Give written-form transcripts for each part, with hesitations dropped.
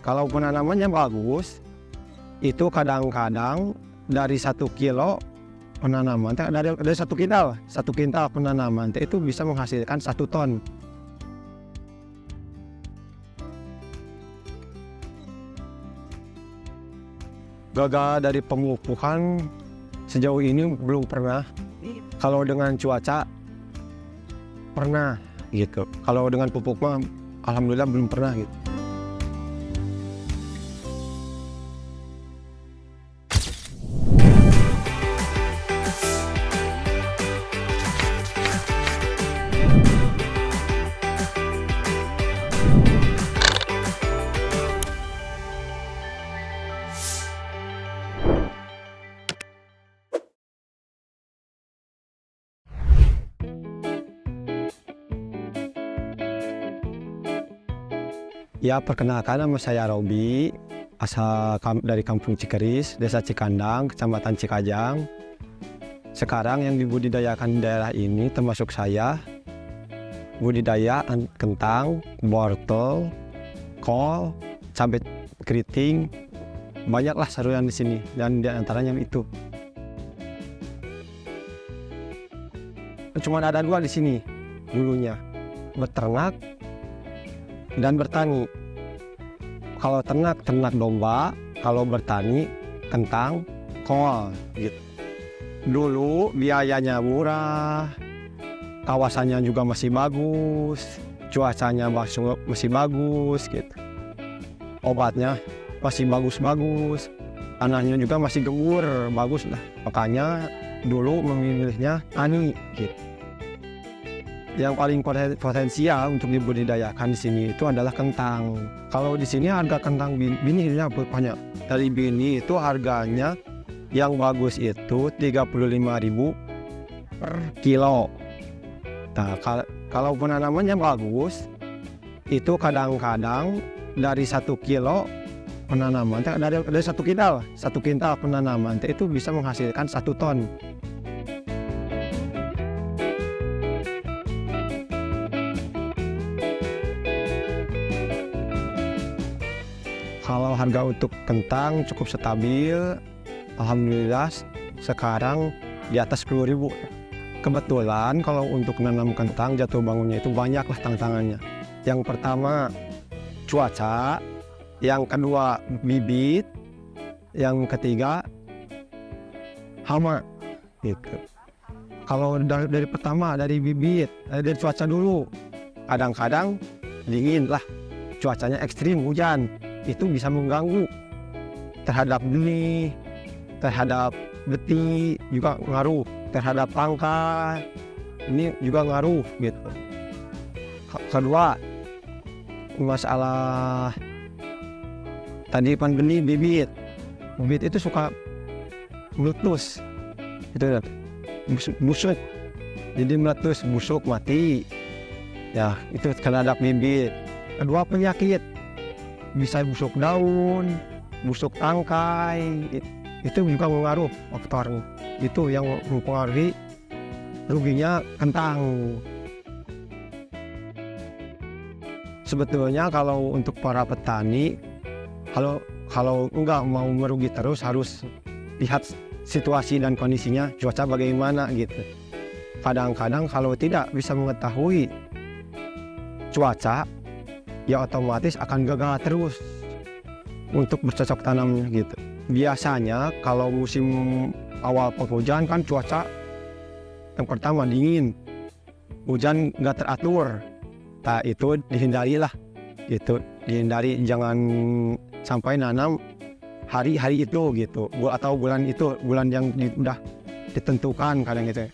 Kalau penanamannya bagus, itu kadang-kadang dari 1 kilo penanaman, dari 1 kintal penanaman itu bisa menghasilkan 1 ton. Gagal dari pemupukan sejauh ini belum pernah. Kalau dengan cuaca pernah gitu. Kalau dengan pupuk mah alhamdulillah belum pernah gitu. Ya, perkenalkan, nama saya Robi, asal dari Kampung Cikeris, Desa Cikandang, Kecamatan Cikajang. Sekarang yang dibudidayakan di daerah ini termasuk saya, budidaya kentang, wortel, kol, cabai keriting, banyaklah saruran di sini dan di antaranya itu. Cuma ada 2 di sini dulunya, beternak dan bertani. Kalau ternak domba, kalau bertani kentang, kol gitu. Dulu biayanya murah, kawasannya juga masih bagus, cuacanya masih bagus gitu. Obatnya masih bagus-bagus, tanahnya juga masih gembur, bagus lah. Makanya dulu memilihnya tani gitu. Yang paling potensial untuk dibudidayakan di sini itu adalah kentang. Kalau di sini harga kentang bininya banyak. Dari bini itu harganya yang bagus itu 35.000 per kilo. Nah, kalau penanamannya bagus, itu kadang-kadang dari 1 kilo penanaman, dari 1 kintal penanaman itu bisa menghasilkan 1 ton. Kalau harga untuk kentang cukup stabil, alhamdulillah sekarang di atas 10.000. Kebetulan kalau untuk menanam kentang jatuh bangunnya itu banyaklah tantangannya. Yang pertama cuaca, yang kedua bibit, yang ketiga hama gitu. Kalau dari pertama dari bibit, dari cuaca dulu, kadang-kadang dingin lah, cuacanya ekstrim, hujan. Itu bisa mengganggu terhadap benih, terhadap beti juga ngaruh, terhadap tangkai ini juga ngaruh gitu. Kedua, masalah tadi benih bibit itu suka meletus, itu busuk, jadi meletus, busuk, mati ya, itu terhadap bibit. Kedua, penyakit, bisa busuk daun, busuk tangkai, itu juga mengaruh faktor itu yang mempengaruhi ruginya kentang. Sebetulnya kalau untuk para petani, kalau enggak mau merugi terus, harus lihat situasi dan kondisinya, cuaca bagaimana gitu. Kadang-kadang kalau tidak bisa mengetahui cuaca, ya otomatis akan gagal terus untuk bercocok tanamnya gitu. Biasanya kalau musim awal penghujan kan cuaca yang pertama dingin, hujan nggak teratur. Nah, itu dihindarilah gitu, dihindari, jangan sampai nanam hari-hari itu gitu, atau bulan itu, bulan yang udah ditentukan kadang gitu.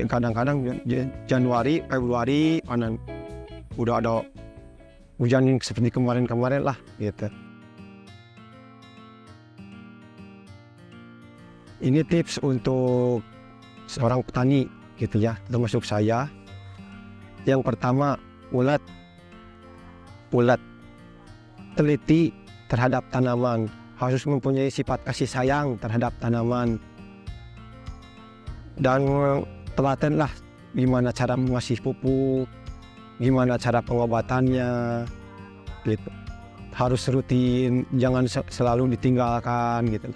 Kadang-kadang Januari, Februari panen, udah ada hujan yang seperti kemarin-kemarin lah gitu. Ini tips untuk seorang petani gitu ya, termasuk saya. Yang pertama, ulat, teliti terhadap tanaman, harus mempunyai sifat kasih sayang terhadap tanaman, dan telatenlah gimana cara mengasih pupuk, gimana cara pengobatannya gitu. harus rutin, jangan selalu ditinggalkan gitu.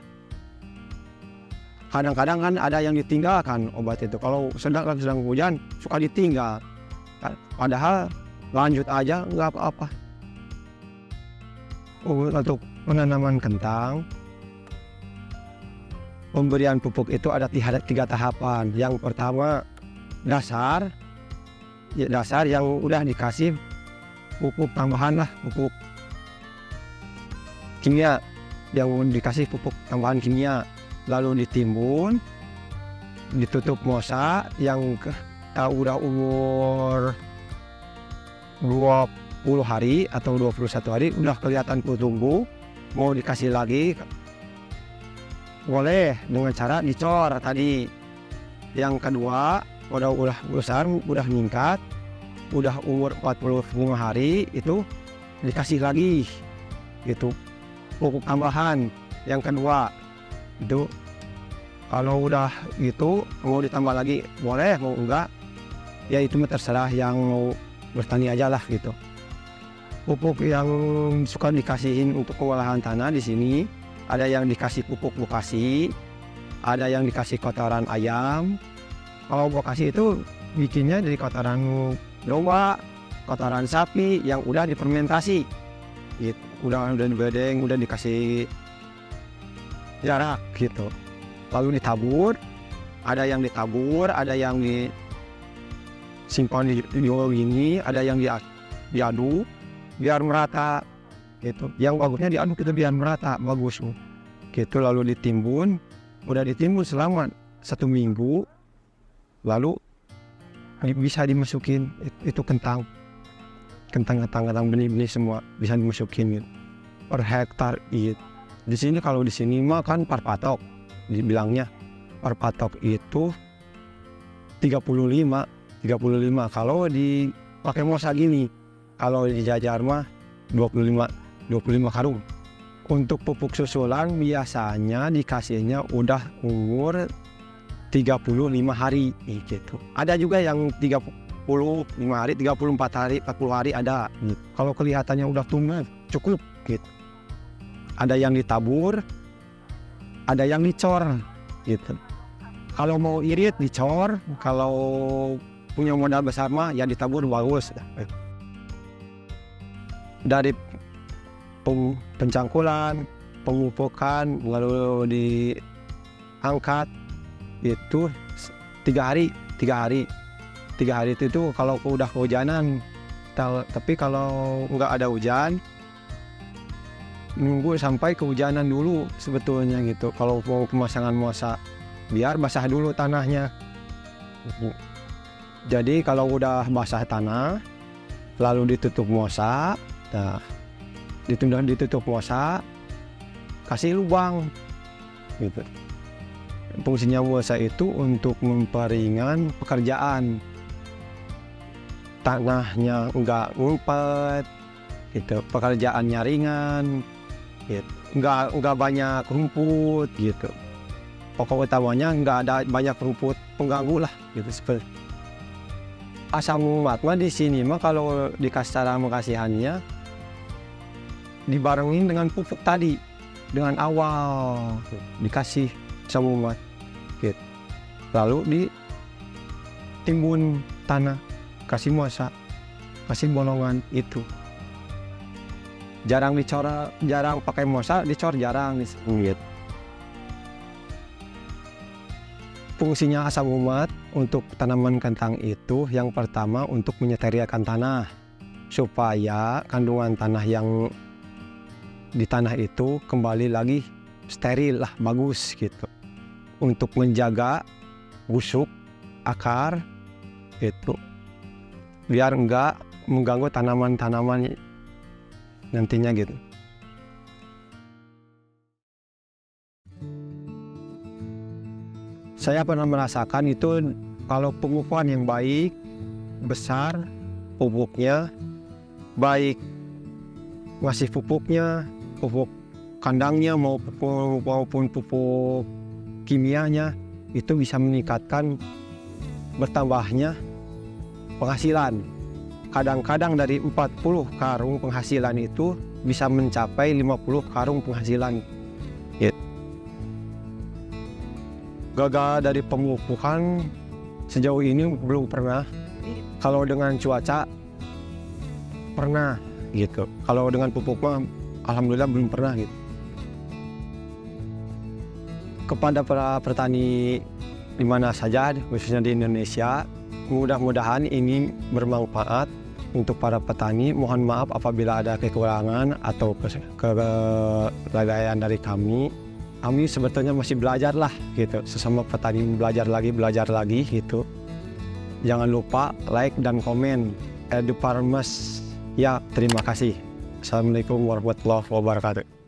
Kadang-kadang kan ada yang ditinggalkan obat itu, kalau sedang hujan suka ditinggal, padahal lanjut aja nggak apa-apa. Untuk penanaman kentang, pemberian pupuk itu ada 3 tahapan. Yang pertama dasar yang udah dikasih pupuk tambahan lah, pupuk kimia, yang dikasih pupuk tambahan kimia, lalu ditimbun, ditutup mosa yang udah umur 20 hari atau 21 hari udah kelihatan tumbuh, mau dikasih lagi boleh dengan cara dicor tadi. Yang kedua udah besar, udah meningkat, udah umur 45 hari itu dikasih lagi gitu pupuk tambahan. Yang kedua itu kalau udah gitu mau ditambah lagi boleh, mau enggak ya itu terserah yang mau bertani aja lah gitu. Pupuk yang suka dikasihin untuk pengolahan tanah di sini ada yang dikasih pupuk bokasi, ada yang dikasih kotoran ayam. Kalau bokasi itu bikinnya dari kotoran domba, kotoran sapi yang udah difermentasi gitu. Udah dibedeng, udah dikasih jarak gitu, lalu ditabur. Ada yang ditabur, ada yang disimpan di gini, ada yang diaduk biar merata gitu. Yang bagusnya diaduk itu biar merata bagus gitu, lalu ditimbun. Udah ditimbun selama 1 minggu, lalu bisa dimasukin itu kentang benih-benih semua bisa dimasukin gitu, per hektar gitu. Di sini kalau di sini mah kan per patok, dibilangnya per patok itu 35. Kalau dipakai mosa gini, kalau dijajar mah 25 karung. Untuk pupuk susulan biasanya dikasihnya udah umur 35 hari gitu. Ada juga yang 35 hari, 34 hari, 40 hari ada gitu. Kalau kelihatannya udah tumbuh cukup gitu. Ada yang ditabur, ada yang dicor gitu. Kalau mau irit dicor, kalau punya modal besar mah ya ditabur bagus. Dari pencangkulan, pemupukan, lalu diangkat itu 3 hari itu kalau udah kehujanan. Tapi kalau nggak ada hujan, nunggu sampai kehujanan dulu sebetulnya gitu. Kalau mau pemasangan mosa biar basah dulu tanahnya. Jadi kalau udah basah tanah lalu ditutup mosa, ditutup mosa, kasih lubang gitu. Fungsinya mosa itu untuk memperingan pekerjaan, tanahnya enggak ngumpet gitu, pekerjaannya ringan gitu. Enggak banyak rumput gitu. Pokok utamanya enggak ada banyak rumput pengganggu lah gitu. Seperti asam umat mah di sini mah kalau dikasih cara mengkasihannya dibarengin dengan pupuk tadi, dengan awal dikasih asam umat gitu. Lalu ditimbun tanah, kasih mosa, kasih bolongan itu. Jarang pakai mosa, dicor jarang gitu. Fungsinya asam umat untuk tanaman kentang itu yang pertama untuk menyeteriakan tanah supaya kandungan tanah yang di tanah itu kembali lagi steril lah, bagus gitu. Untuk menjaga busuk akar itu biar enggak mengganggu tanaman-tanaman nantinya gitu. Saya pernah merasakan itu kalau pengukuhan yang baik, besar, pupuknya baik, ngasih pupuknya, pupuk kandangnya maupun pupuk kimianya, itu bisa meningkatkan bertambahnya penghasilan. Kadang-kadang dari 40 karung penghasilan itu bisa mencapai 50 karung penghasilan. Gitu. Gagal dari pemupukan sejauh ini belum pernah. Kalau dengan cuaca pernah gitu. Kalau dengan pupuk mah alhamdulillah belum pernah gitu. Kepada para petani di mana saja, khususnya di Indonesia, mudah-mudahan ini bermanfaat untuk para petani. Mohon maaf apabila ada kekurangan atau kelalaian dari kami. Kami sebetulnya masih belajar lah gitu, sesama petani belajar lagi gitu. Jangan lupa like dan komen. Edu Farmers. Ya, terima kasih. Assalamualaikum warahmatullahi wabarakatuh.